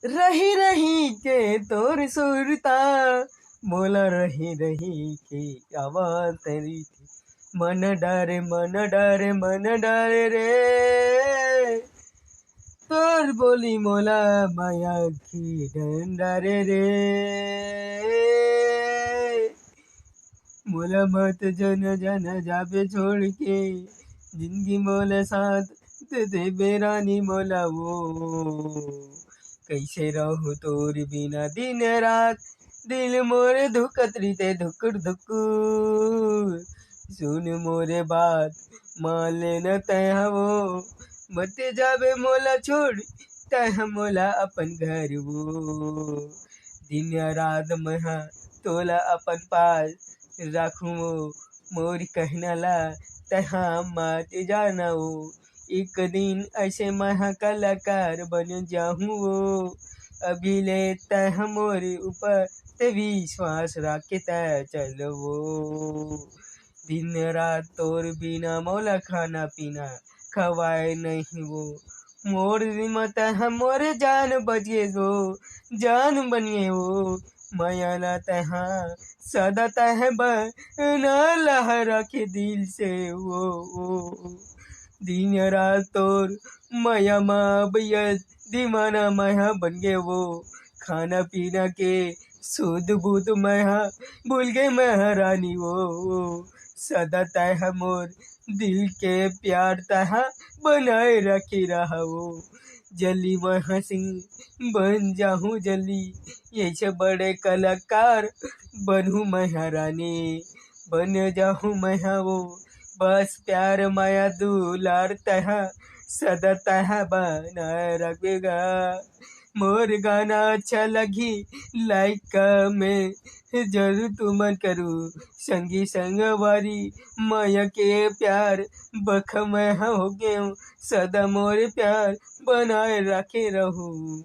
रही रही के तोर सुरता, मोला रही रही के आवाज तेरी थी। मन डरे मन डरे मन डरे रे, तोर बोली मोला माया की डरे रे। मोला मत जन जन जाबे छोड़ के, जिंदगी मोला साथ दे दे बेरानी मोला वो। कैसे रहूं तोर बिना दिन रात, दिल मोरे धुकत रीते धुकुर धुकुर। सुन मोरे बात मान लेना तय वो, मत जाबे मोला छोड़ तय मोला अपन घर वो। दिन रात महा तोला अपन पास राखूं मोर कहना ला तहा मत जाना वो। एक दिन ऐसे महा कलाकार बन जाऊं वो। अभी ले तह मोरे ऊपर ते विश्वास राखे तय चलो वो। दिन रात तोर बिना मोला खाना पीना खवाए नहीं वो। मोर मत मोरे जान बचे गो, जान बनिए वो। माया ना तहा सदा तह बना लहरा के दिल से वो। दिन रात तोर माया माँ बैयत दीवाना माया बन गए वो। खाना पीना के सूद बूद माया भूल गए महारानी वो। सदा तह मोर दिल के प्यार तहा बनाए रखे रहा वो। जल्दी वहाँ सिंह बन जाऊँ जल्दी, ऐसे बड़े कलाकार बनूँ महारानी, बन जाऊँ मैं वो। बस प्यार माया दुलार तहा सदा तहा बनाए रखेगा। मोर गाना अच्छा लगी लाइक कमेंट जरूर तुम करूँ। संगी संगवारी माया के प्यार बख मैं हो गए, सदा मोर प्यार बनाए रखे रहूं।